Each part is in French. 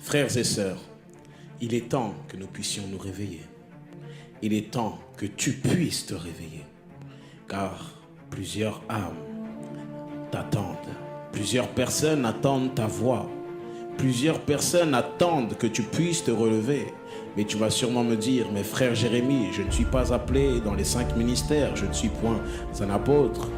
Frères et sœurs, il est temps que nous puissions nous réveiller. Il est temps que tu puisses te réveiller. Car plusieurs âmes t'attendent. Plusieurs personnes attendent ta voix. Plusieurs personnes attendent que tu puisses te relever. Mais tu vas sûrement me dire, mais frère Jérémie, je ne suis pas appelé dans les 5 ministères. Je ne suis point un apôtre,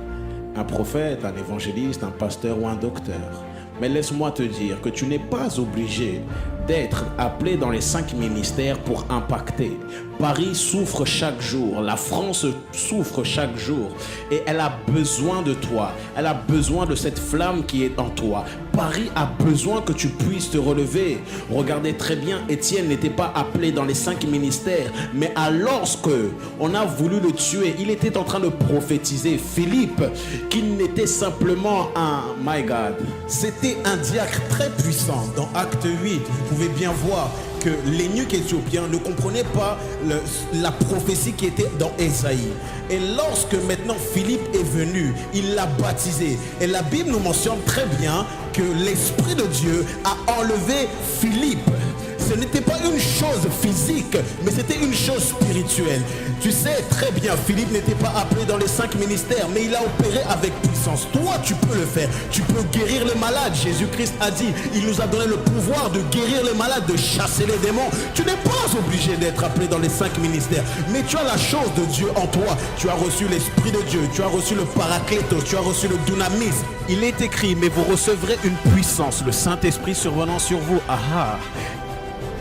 un prophète, un évangéliste, un pasteur ou un docteur. Mais laisse-moi te dire que tu n'es pas obligé d'être appelé dans les 5 ministères pour impacter. Paris souffre chaque jour, la France souffre chaque jour et elle a besoin de toi. Elle a besoin de cette flamme qui est en toi. Paris a besoin que tu puisses te relever. Regardez très bien, Étienne n'était pas appelé dans les 5 ministères, mais alors qu'on a voulu le tuer, il était en train de prophétiser. Philippe, qui n'était simplement un, my God, c'était un diacre très puissant. Dans Acte 8, vous pouvez bien voir que l'eunuque éthiopien ne comprenait pas la prophétie qui était dans Ésaïe. Et lorsque maintenant Philippe est venu, il l'a baptisé. Et la Bible nous mentionne très bien que l'Esprit de Dieu a enlevé Philippe. Ce n'était pas une chose physique, mais c'était une chose spirituelle. Tu sais très bien, Philippe n'était pas appelé dans les 5 ministères, mais il a opéré avec puissance. Toi, tu peux le faire. Tu peux guérir les malades. Jésus-Christ a dit, il nous a donné le pouvoir de guérir les malades, de chasser les démons. Tu n'es pas obligé d'être appelé dans les 5 ministères, mais tu as la chose de Dieu en toi. Tu as reçu l'Esprit de Dieu, tu as reçu le Paraclétos, tu as reçu le Dunamis. Il est écrit, mais vous recevrez une puissance, le Saint-Esprit survenant sur vous. Ah,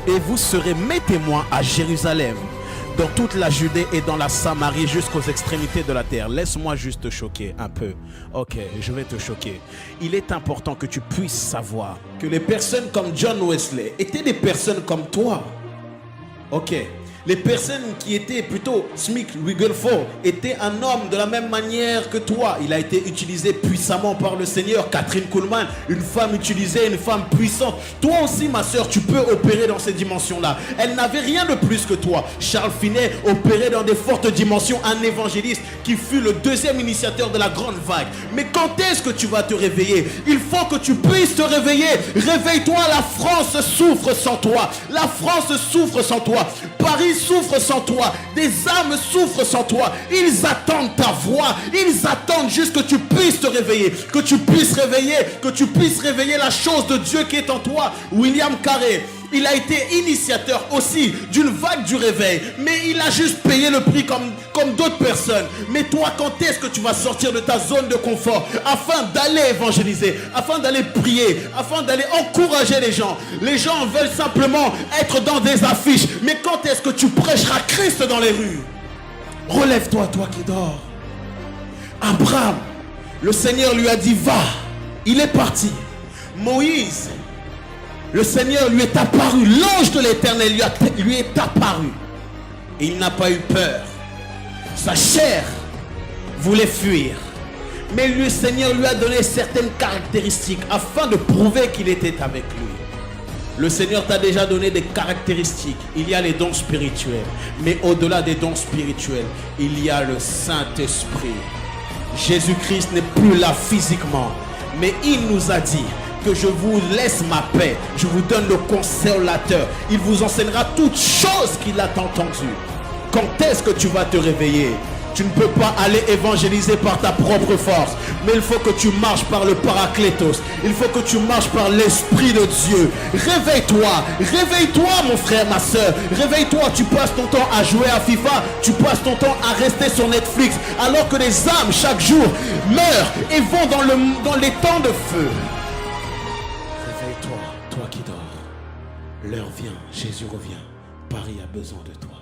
et vous serez mes témoins à Jérusalem, dans toute la Judée et dans la Samarie jusqu'aux extrémités de la terre. Laisse-moi juste te choquer un peu. Ok, je vais te choquer. Il est important que tu puisses savoir que les personnes comme John Wesley étaient des personnes comme toi. Ok. Les personnes qui étaient plutôt Smith Wigglesworth étaient un homme de la même manière que toi. Il a été utilisé puissamment par le Seigneur. Catherine Kuhlman, une femme utilisée, une femme puissante. Toi aussi, ma soeur, tu peux opérer dans ces dimensions-là. Elle n'avait rien de plus que toi. Charles Finet opérait dans des fortes dimensions, un évangéliste qui fut le 2e initiateur de la grande vague. Mais quand est-ce que tu vas te réveiller? Il faut que tu puisses te réveiller. Réveille-toi, la France souffre sans toi. La France souffre sans toi. Paris souffre sans toi, des âmes souffrent sans toi. Ils attendent ta voix, ils attendent juste que tu puisses te réveiller, que tu puisses réveiller la chose de Dieu qui est en toi. William Carey, il a été initiateur aussi d'une vague du réveil, mais il a juste payé le prix comme d'autres personnes. Mais toi, quand est-ce que tu vas sortir de ta zone de confort afin d'aller évangéliser, afin d'aller prier, afin d'aller encourager les gens? Les gens veulent simplement être dans des affiches, mais quand est-ce que tu prêcheras Christ dans les rues? Relève-toi, toi qui dors. Abraham, le Seigneur lui a dit va. Il est parti. Moïse, le Seigneur lui est apparu, l'ange de l'Éternel lui est apparu. Et il n'a pas eu peur. Sa chair voulait fuir. Mais le Seigneur lui a donné certaines caractéristiques afin de prouver qu'il était avec lui. Le Seigneur t'a déjà donné des caractéristiques. Il y a les dons spirituels. Mais au-delà des dons spirituels, il y a le Saint-Esprit. Jésus-Christ n'est plus là physiquement. Mais il nous a dit que je vous laisse ma paix, je vous donne le consolateur. Il vous enseignera toutes choses qu'il a entendues. Quand est-ce que tu vas te réveiller? Tu ne peux pas aller évangéliser par ta propre force, mais il faut que tu marches par le Paraclétos. Il faut que tu marches par l'Esprit de Dieu. Réveille-toi, réveille-toi mon frère, ma soeur. Réveille-toi, tu passes ton temps à jouer à FIFA, tu passes ton temps à rester sur Netflix, alors que les âmes chaque jour meurent et vont dans les temps de feu. Réveille-toi, toi qui dors. L'heure vient, Jésus revient. Paris a besoin de toi.